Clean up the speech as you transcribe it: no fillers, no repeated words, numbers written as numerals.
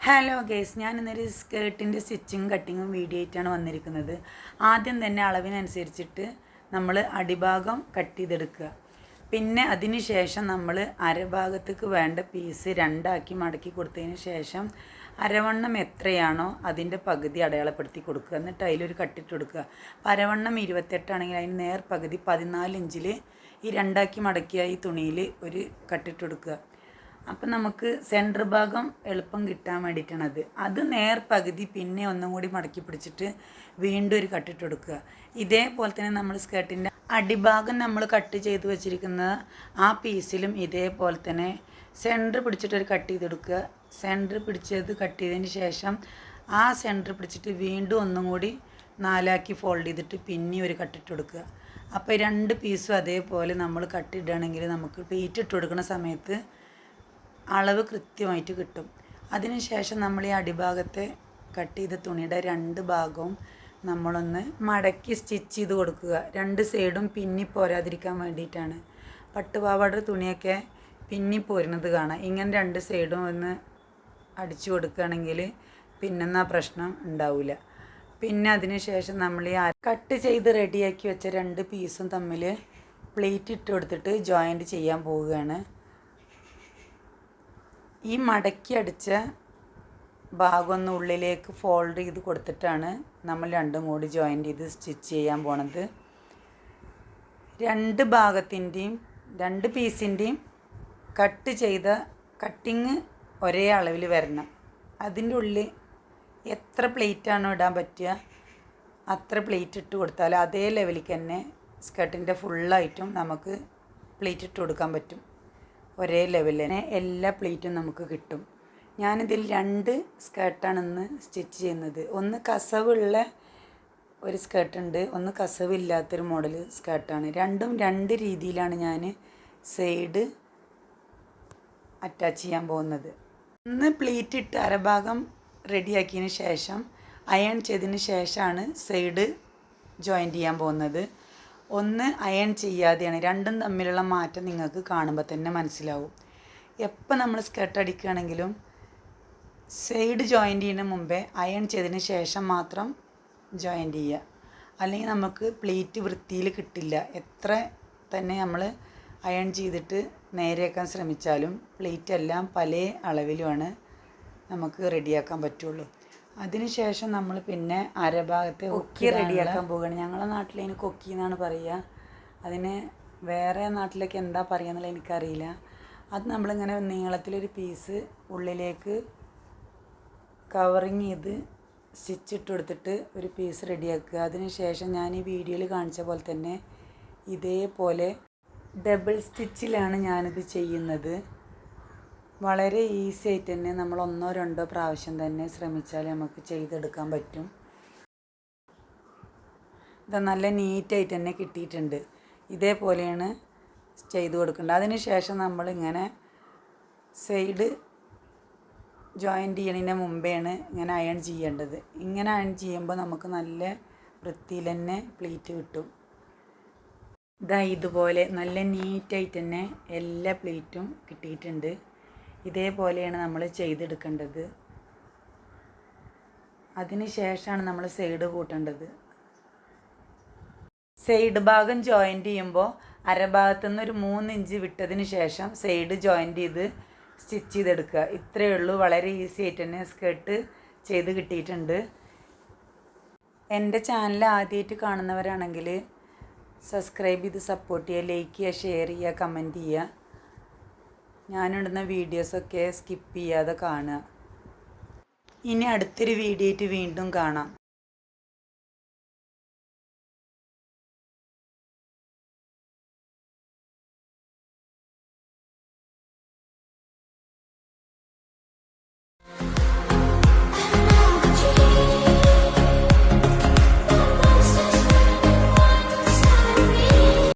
Hello guys, ഞാൻ ഇന്നൊരു സ്കേർട്ടിൻ്റെ stitching കട്ടിങ്ങും video ആയിട്ടാണ് വന്നിരിക്കുന്നത്. ആദ്യം തന്നെ അളവിനനുസരിച്ചിട്ട് നമ്മൾ അടിഭാഗം കട്ട് ചെയ്തെടുക്കുക. പിന്നെ അതിന് ശേഷം നമ്മൾ അരഭാഗത്തേക്ക് വേണ്ട പീസ് രണ്ടാക്കി മടക്കി കൊടുത്തതിന് ശേഷം അരവണ്ണം എത്രയാണോ അതിൻ്റെ പകുതി അടയാളപ്പെടുത്തി കൊടുക്കുക. എന്നിട്ട് അതിലൊരു കട്ടിട്ട് കൊടുക്കുക. അപ്പോൾ അരവണ്ണം 28 ആണെങ്കിൽ അതിന് നേർ പകുതി 14 ഇഞ്ചിൽ ഈ രണ്ടാക്കി മടക്കിയ ഈ തുണിയിൽ ഒരു കട്ടിട്ട് കൊടുക്കുക. അപ്പം നമുക്ക് സെൻറ്റർ ഭാഗം എളുപ്പം കിട്ടാൻ വേണ്ടിയിട്ടാണത്. അത് നേർ പകുതി പിന്നെ ഒന്നും കൂടി മടക്കി പിടിച്ചിട്ട് വീണ്ടും ഒരു കട്ടിട്ട് കൊടുക്കുക. ഇതേപോലെ തന്നെ നമ്മൾ സ്കേർട്ടിൻ്റെ അടിഭാഗം നമ്മൾ കട്ട് ചെയ്ത് വെച്ചിരിക്കുന്ന ആ പീസിലും ഇതേപോലെ തന്നെ സെൻറ്റർ പിടിച്ചിട്ടൊരു കട്ട് ചെയ്ത് കൊടുക്കുക. സെൻറ്റർ പിടിച്ചത് കട്ട് ചെയ്തതിന് ശേഷം ആ സെൻറ്റർ പിടിച്ചിട്ട് വീണ്ടും ഒന്നും കൂടി നാലാക്കി ഫോൾഡ് ചെയ്തിട്ട് പിന്നെ ഒരു കട്ടിട്ട് കൊടുക്കുക. അപ്പോൾ രണ്ട് പീസും അതേപോലെ നമ്മൾ കട്ടിടുകയാണെങ്കിൽ നമുക്ക് പ്ലീറ്റ് ഇട്ട് കൊടുക്കുന്ന സമയത്ത് അളവ് കൃത്യമായിട്ട് കിട്ടും. അതിനുശേഷം നമ്മൾ ഈ അടിഭാഗത്തെ കട്ട് ചെയ്ത തുണിയുടെ രണ്ട് ഭാഗവും നമ്മളൊന്ന് മടക്കി സ്റ്റിച്ച് ചെയ്ത് കൊടുക്കുക. രണ്ട് സൈഡും പിന്നി പോരാതിരിക്കാൻ വേണ്ടിയിട്ടാണ്. പട്ടുപാവാട തുണിയൊക്കെ പിന്നി പോരുന്നത് കാണാം. ഇങ്ങനെ രണ്ട് സൈഡും ഒന്ന് അടിച്ചു കൊടുക്കുകയാണെങ്കിൽ പിന്നെന്നാ പ്രശ്നം ഉണ്ടാവില്ല. പിന്നെ അതിന് ശേഷം നമ്മൾ ഈ കട്ട് ചെയ്ത് റെഡിയാക്കി വെച്ച രണ്ട് പീസും തമ്മിൽ പ്ലേറ്റ് ഇട്ട് കൊടുത്തിട്ട് ജോയിൻറ്റ് ചെയ്യാൻ പോവുകയാണ്. ഈ മടക്കി അടിച്ച ഭാഗം ഒന്ന് ഉള്ളിലേക്ക് ഫോൾഡ് ചെയ്ത് കൊടുത്തിട്ടാണ് നമ്മൾ രണ്ടും കൂടി ജോയിൻ്റ് ചെയ്ത് സ്റ്റിച്ച് ചെയ്യാൻ പോണത്. രണ്ട് ഭാഗത്തിൻ്റെയും രണ്ട് പീസിൻ്റെയും കട്ട് ചെയ്ത കട്ടിങ് ഒരേ അളവിൽ വരണം. അതിൻ്റെ ഉള്ളിൽ എത്ര പ്ലേറ്റാണോ ഇടാൻ പറ്റുക അത്ര പ്ലേറ്റ് ഇട്ട് കൊടുത്താൽ അതേ ലെവലിൽ തന്നെ സ്കർട്ടിൻ്റെ ഫുള്ളായിട്ടും നമുക്ക് പ്ലേറ്റ് ഇട്ട് കൊടുക്കാൻ പറ്റും. ഒരേ ലെവലിൽ തന്നെ എല്ലാ പ്ലേറ്റും നമുക്ക് കിട്ടും. ഞാനിതിൽ രണ്ട് സ്കേർട്ടാണ് സ്റ്റിച്ച് ചെയ്യുന്നത്. ഒന്ന് കസവുള്ള ഒരു സ്കേർട്ടുണ്ട്, ഒന്ന് കസവില്ലാത്തൊരു മോഡൽ സ്കേർട്ടാണ്. രണ്ടും രണ്ട് രീതിയിലാണ് ഞാൻ സൈഡ് അറ്റാച്ച് ചെയ്യാൻ പോകുന്നത്. ഒന്ന് പ്ലേറ്റ് ഇട്ട് അരഭാഗം റെഡിയാക്കിയതിന് ശേഷം അയൺ ചെയ്തതിന് ശേഷമാണ് സൈഡ് ജോയിൻ്റ് ചെയ്യാൻ പോകുന്നത്. ഒന്ന് അയൺ ചെയ്യാതെയാണ്. രണ്ടും തമ്മിലുള്ള മാറ്റം നിങ്ങൾക്ക് കാണുമ്പോൾ തന്നെ മനസ്സിലാവും. എപ്പോൾ നമ്മൾ സ്കർട്ട് അടിക്കുകയാണെങ്കിലും സൈഡ് ജോയിൻ്റ് ചെയ്യുന്ന മുമ്പേ അയൺ ചെയ്തതിന് ശേഷം മാത്രം ജോയിൻ്റ് ചെയ്യുക. അല്ലെങ്കിൽ നമുക്ക് പ്ലേറ്റ് വൃത്തിയിൽ കിട്ടില്ല. എത്ര തന്നെ നമ്മൾ അയൺ ചെയ്തിട്ട് നേരെയാക്കാൻ ശ്രമിച്ചാലും പ്ലേറ്റ് എല്ലാം പല അളവിലുമാണ് നമുക്ക് റെഡിയാക്കാൻ പറ്റുള്ളൂ. അതിനുശേഷം നമ്മൾ പിന്നെ അരഭാഗത്തെ കൊക്കി റെഡിയാക്കാൻ പോവുകയാണ്. ഞങ്ങളുടെ നാട്ടിലതിന് കൊക്കി എന്നാണ് പറയുക. അതിന് വേറെ നാട്ടിലേക്ക് എന്താ പറയുക എന്നുള്ളത് എനിക്കറിയില്ല. അത് നമ്മളിങ്ങനെ നീളത്തിലൊരു പീസ് ഉള്ളിലേക്ക് കവറിങ് ചെയ്ത് സ്റ്റിച്ച് ഇട്ട് കൊടുത്തിട്ട് ഒരു പീസ് റെഡിയാക്കുക. അതിനുശേഷം ഞാൻ ഈ വീഡിയോയിൽ കാണിച്ച പോലെ തന്നെ ഇതേപോലെ ഡബിൾ സ്റ്റിച്ചിലാണ് ഞാനിത് ചെയ്യുന്നത്. വളരെ ഈസി ആയിട്ട് തന്നെ നമ്മൾ ഒന്നോ രണ്ടോ പ്രാവശ്യം തന്നെ ശ്രമിച്ചാൽ നമുക്ക് ചെയ്തെടുക്കാൻ പറ്റും. ഇത് നല്ല നീറ്റായിട്ട് തന്നെ കിട്ടിയിട്ടുണ്ട്. ഇതേപോലെയാണ് ചെയ്ത് കൊടുക്കേണ്ടത്. അതിന് ശേഷം നമ്മളിങ്ങനെ സൈഡ് ജോയിൻ്റ് ചെയ്യണതിന് മുമ്പെയാണ് ഇങ്ങനെ അയൺ ചെയ്യേണ്ടത്. ഇങ്ങനെ അയൺ ചെയ്യുമ്പോൾ നമുക്ക് നല്ല വൃത്തിയിൽ തന്നെ പ്ലേറ്റ് കിട്ടും. ഇതുപോലെ നല്ല നീറ്റായിട്ട് തന്നെ എല്ലാ പ്ലേറ്റും കിട്ടിയിട്ടുണ്ട്. ഇതേപോലെയാണ് നമ്മൾ ചെയ്തെടുക്കേണ്ടത്. അതിന് ശേഷമാണ് നമ്മൾ സൈഡ് കൂട്ടേണ്ടത്. സൈഡ് ഭാഗം ജോയിൻ്റ് ചെയ്യുമ്പോൾ അരഭാഗത്തു നിന്ന് ഒരു 3 ഇഞ്ച് വിട്ടതിന് ശേഷം സൈഡ് ജോയിൻ്റ് ചെയ്ത് സ്റ്റിച്ച് ചെയ്തെടുക്കുക. ഇത്രയേ ഉള്ളൂ. വളരെ ഈസി ആയിട്ട് തന്നെ സ്കേർട്ട് ചെയ്ത് കിട്ടിയിട്ടുണ്ട്. എൻ്റെ ചാനൽ ആദ്യമായിട്ട് കാണുന്നവരാണെങ്കിൽ സബ്സ്ക്രൈബ് ചെയ്ത് സപ്പോർട്ട് ചെയ്യുക, ലൈക്ക് ചെയ്യുക, ഷെയർ ചെയ്യുക, കമൻറ്റ് ചെയ്യുക. ഞാനിടുന്ന വീഡിയോസൊക്കെ സ്കിപ്പ് ചെയ്യാതെ കാണുക. ഇനി അടുത്തൊരു വീഡിയോ ആയിട്ട് വീണ്ടും കാണാം.